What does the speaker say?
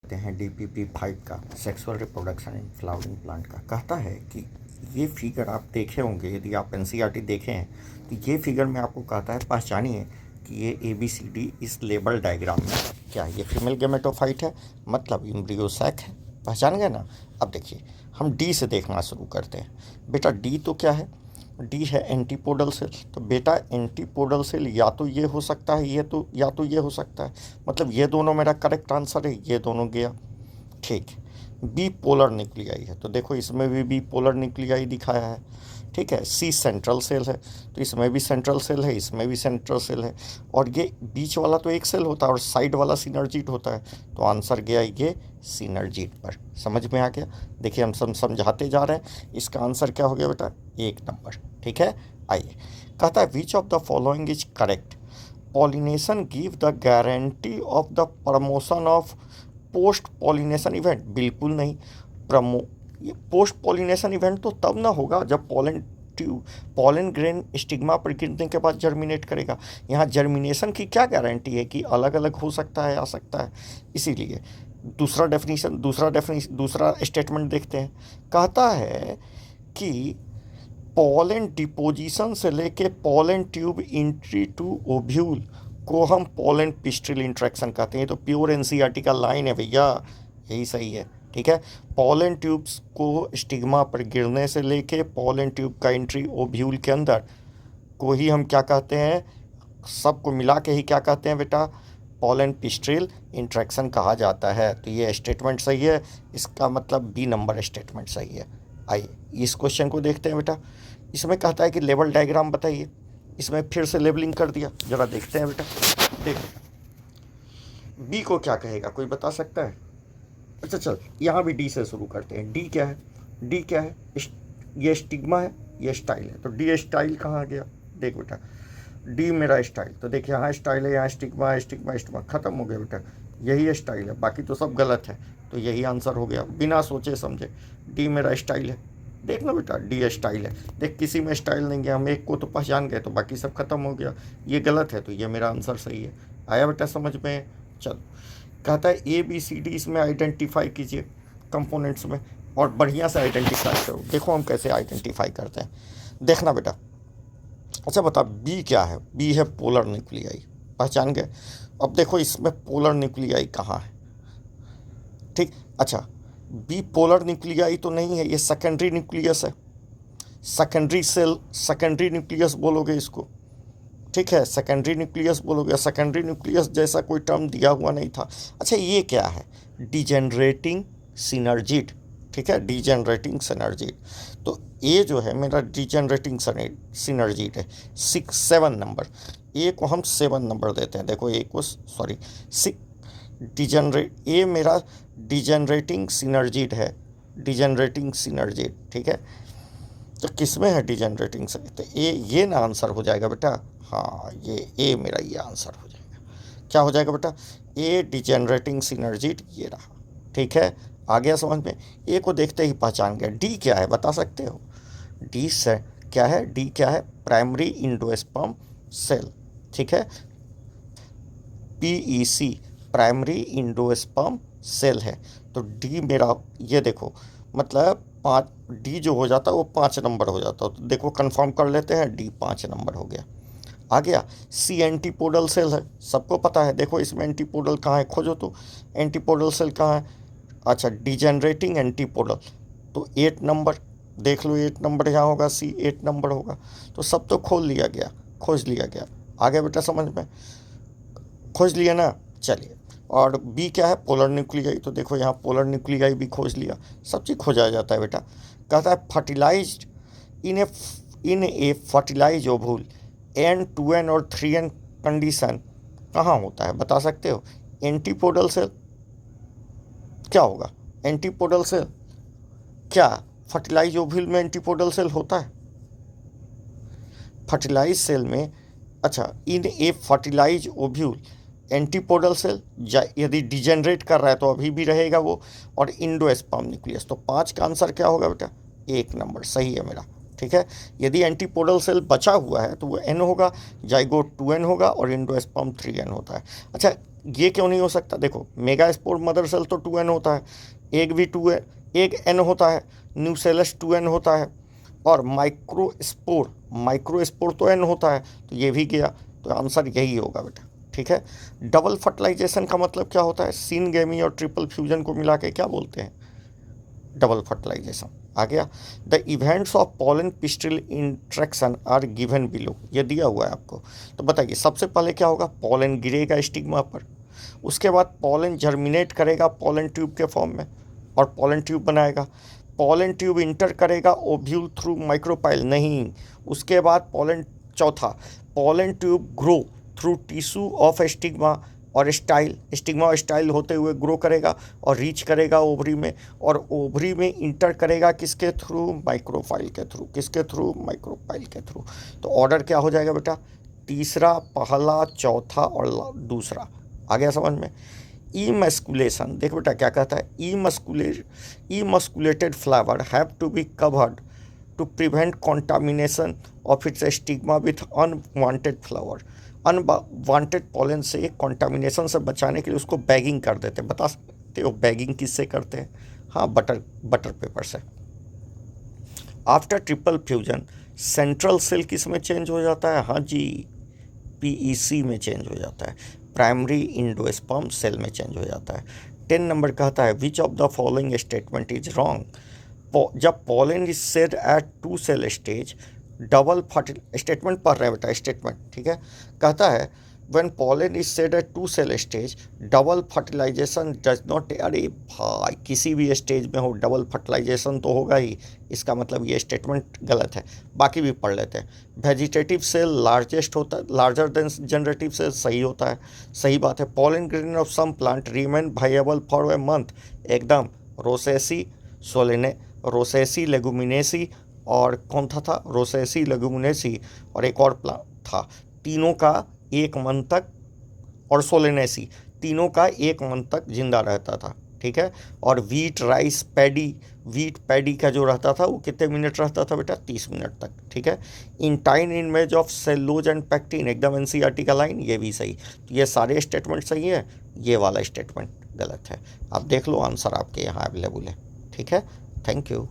देखते हैं डीपीपी 5 का sexual reproduction in flowering plant का। कहता है कि ये फिगर आप देखे होंगे, यदि आप एनसीईआरटी देखे हैं तो ये फिगर में आपको कहता है पहचानिए कि ये ABCD इस लेबल डायग्राम में क्या है। ये फीमेल गेमेटोफाइट है, मतलब एम्ब्रियो सैक है। पहचान गए ना। अब देखिए हम डी से देखना शुरू करते हैं। बेटा डी तो क्या है, डी है एंटीपोडल सेल। तो बेटा एंटीपोडल सेल या तो ये हो सकता है, ये तो या तो ये हो सकता है, मतलब ये दोनों मेरा करेक्ट आंसर है, ये दोनों गया। ठीक है। बी पोलर न्यूक्लियाई है, तो देखो इसमें भी बी पोलर न्यूक्लियाई दिखाया है। ठीक है। सी सेंट्रल सेल है, तो इसमें भी सेंट्रल सेल है, इसमें भी सेंट्रल सेल है। और ये बीच वाला तो एक सेल होता है और साइड वाला सिनर्जिट होता है, तो आंसर गया ये सिनर्जिट पर। समझ में आ गया। देखिए हम समझाते जा रहे हैं। इसका आंसर क्या हो गया बेटा, 1 नंबर। ठीक है। आइए, कहता है which of the following is correct. Pollination give the guarantee of the promotion of post pollination event. बिल्कुल नहीं। ये पोस्ट पॉलिनेशन इवेंट तो तब ना होगा जब पॉलन ग्रेन स्टिग्मा पर गिरने के बाद जर्मिनेट करेगा। यहाँ जर्मिनेशन की क्या गारंटी है कि अलग अलग हो सकता है, आ सकता है। इसीलिए दूसरा स्टेटमेंट देखते हैं। कहता है कि पॉलन डिपोजिशन से लेके pollen tube entry to ovule को हम पॉलन पिस्टिल इंट्रैक्शन कहते हैं। तो प्योर एनसीईआरटी का लाइन है भैया, यही सही है। ठीक है। पॉलन ट्यूब्स को स्टिग्मा पर गिरने से लेके पॉलन ट्यूब का एंट्री ओव्यूल के अंदर को ही हम क्या कहते हैं, सबको मिला के ही क्या कहते हैं बेटा, पॉलन पिस्टिल इंट्रैक्शन कहा जाता है। तो ये स्टेटमेंट सही है, इसका मतलब बी नंबर स्टेटमेंट सही है। आइए इस क्वेश्चन को देखते हैं बेटा। इसमें कहता है कि लेवल डायग्राम बताइए। इसमें फिर से लेबलिंग कर दिया, जरा देखते हैं बेटा। देखो बी को क्या कहेगा, कोई बता सकता है। अच्छा चल, यहाँ भी डी से शुरू करते हैं। डी क्या है, डी क्या है, ये स्टिग्मा है, ये स्टाइल है। तो डी स्टाइल कहाँ गया, देख बेटा डी मेरा स्टाइल। तो देखिए यहाँ स्टाइल है, यहाँ स्टिग्मा है, स्टिग्मा खत्म हो गया बेटा, यही स्टाइल है, बाकी तो सब गलत है। तो यही आंसर हो गया बिना सोचे समझे। डी मेरा स्टाइल है। देख लो बेटा डी स्टाइल है। देख किसी में स्टाइल नहीं गया, हम एक को तो पहचान गए, तो बाकी सब खत्म हो गया। ये गलत है, तो ये मेरा आंसर सही है। आया बेटा समझ में। चलो, कहता है ABCD इसमें आइडेंटिफाई कीजिए कंपोनेंट्स में, और बढ़िया से आइडेंटिफाई करो। देखो हम कैसे आइडेंटिफाई करते हैं, देखना बेटा। अच्छा बता बी क्या है। बी है पोलर न्यूक्लियाई, पहचान गए। अब देखो इसमें पोलर न्यूक्लियाई कहाँ है। ठीक। अच्छा, बी पोलर न्यूक्लियाई तो नहीं है, ये सेकेंडरी न्यूक्लियस है। सेकेंडरी सेल, सेकेंडरी न्यूक्लियस बोलोगे इसको। ठीक है, सेकेंडरी न्यूक्लियस बोलोगे। सेकेंडरी न्यूक्लियस जैसा कोई टर्म दिया हुआ नहीं था। अच्छा ये क्या है, डिजेनरेटिंग सिनर्जिड। ठीक है, डिजेनरेटिंग सिनर्जिड। तो ये जो है मेरा डिजेनरेटिंग सिनर्जिड है। 7 नंबर। ए को हम 7 नंबर देते हैं। देखो ए को सॉरी 6 ए मेरा डिजेनरेटिंग सिनर्जिड है, डिजेनरेटिंग सिनर्जिड। ठीक है, तो किस में है डिजेनरेटिंग से, तो ये ना आंसर हो जाएगा बेटा। हाँ ये ए मेरा ये आंसर हो जाएगा। क्या हो जाएगा बेटा, ए डिजेनरेटिंग सिनर्जिड ये रहा। ठीक है, आ गया समझ में। ए को देखते ही पहचान गया। डी क्या है बता सकते हो। डी से क्या है, डी क्या है, प्राइमरी इंडोस्पर्म सेल। ठीक है, PEC प्राइमरी इंडोस्पर्म सेल है। तो डी मेरा ये देखो, मतलब 5 डी जो हो जाता है वो 5 नंबर हो जाता है। तो देखो कंफर्म कर लेते हैं, डी 5 नंबर हो गया। आ गया। सी एंटीपोडल सेल है, सबको पता है। देखो इसमें एंटीपोडल कहाँ है, खोजो तो एंटीपोडल सेल कहाँ है। अच्छा, डिजेनरेटिंग एंटीपोडल, तो 8 नंबर देख लो, 8 नंबर यहाँ होगा, सी 8 नंबर होगा। तो सब तो खोज लिया गया। आ गया बेटा समझ में, खोज लिया ना। चलिए, और बी क्या है, पोलर न्यूक्लियाई। तो देखो यहाँ पोलर न्यूक्लियाई भी खोज लिया, सब चीज़ खोजा जाता है बेटा। कहता है फर्टिलाइज्ड इन ए फर्टिलाइज ओवूल N 2N और 3N कंडीशन कहाँ होता है बता सकते हो। एंटीपोडल सेल क्या होगा, एंटीपोडल सेल क्या, फर्टिलाइज ओव्यूल में एंटीपोडल सेल होता है, फर्टिलाइज सेल में। अच्छा, इन ए फर्टिलाइज ओव्यूल एंटीपोडल सेल यदि डिजेनरेट कर रहा है तो अभी भी रहेगा वो, और इंडोस्पर्म न्यूक्लियस। तो 5 का आंसर क्या होगा बेटा, 1 नंबर सही है मेरा। ठीक है, यदि एंटीपोडल सेल बचा हुआ है तो वो N होगा, जाइगोट 2N होगा और इंडोस्पर्म 3N होता है। अच्छा ये क्यों नहीं हो सकता? देखो मेगा स्पोर मदर सेल तो 2n होता है, एक भी 2 है, एक n होता है, न्यूसेलस 2n होता है, और माइक्रो स्पोर तो n होता है, तो ये भी गया, तो आंसर यही होगा बेटा। ठीक है। डबल फर्टिलाइजेशन का मतलब क्या होता है? सिनगेमी और ट्रिपल फ्यूजन को मिला के क्या बोलते हैं? Double fertilization. आ गया। The events of pollen pistil interaction are given below, ये दिया हुआ है आपको। तो बताइए सबसे पहले क्या होगा? पॉलन गिरेगा स्टिग्मा पर, उसके बाद पॉलन जर्मिनेट करेगा पॉलन ट्यूब के फॉर्म में और पॉलन ट्यूब बनाएगा। पॉलन ट्यूब इंटर करेगा ओव्यूल थ्रू माइक्रोपाइल, नहीं, उसके बाद पॉलन, चौथा pollen tube grow through tissue of stigma और स्टिग्मा और स्टाइल होते हुए ग्रो करेगा और रीच करेगा ओवरी में, और ओवरी में इंटर करेगा किसके थ्रू? माइक्रोफाइल के थ्रू। किसके थ्रू? माइक्रोफाइल के थ्रू। तो ऑर्डर क्या हो जाएगा बेटा? तीसरा, पहला, चौथा और दूसरा। आ गया समझ में? इमस्कुलेशन, देख बेटा क्या कहता है? Emasculated flower have to be covered to prevent contamination of its stigma with unwanted flower. Unwanted pollen से, कॉन्टामिनेशन से बचाने के लिए उसको बैगिंग कर देते हैं। बता सकते हो बैगिंग किससे करते हैं? हाँ, बटर पेपर से। After triple fusion central cell किस में चेंज हो जाता है? हाँ जी, PEC में चेंज हो जाता है, प्राइमरी इंडोस्पर्म सेल में चेंज हो जाता है। 10 नंबर कहता है which of the following statement is wrong. जब pollen is shed at 2 cell stage double statement पढ़ रहे हैं बेटा, स्टेटमेंट, ठीक है। कहता है when pollen is shed at 2 cell stage double fertilization does not, अरे भाई किसी भी स्टेज में हो डबल फर्टिलाइजेशन तो होगा ही, इसका मतलब ये स्टेटमेंट गलत है। बाकी भी पढ़ लेते हैं। वेजिटेटिव सेल लार्जेस्ट होता है, लार्जर देन जनरेटिव सेल, सही होता है, सही बात है। Pollen grain of some plant remain viable for a month, एकदम। रोसेसी लेगुमिनेसी और कौन था रोसेसी लेगुमिनेसी और एक और प्लांट था, तीनों का 1 मंथ तक, और सोलेनेसी, तीनों का 1 मंथ तक जिंदा रहता था। ठीक है। और वीट पैडी का जो रहता था वो कितने मिनट रहता था बेटा? 30 मिनट तक। ठीक है। Intine image of cellulose and pectin, एकदम NCERT का लाइन, ये भी सही। तो ये सारे स्टेटमेंट सही है, ये वाला स्टेटमेंट गलत है। आप देख लो, आंसर आपके यहाँ अवेलेबल है। ठीक है। Thank you.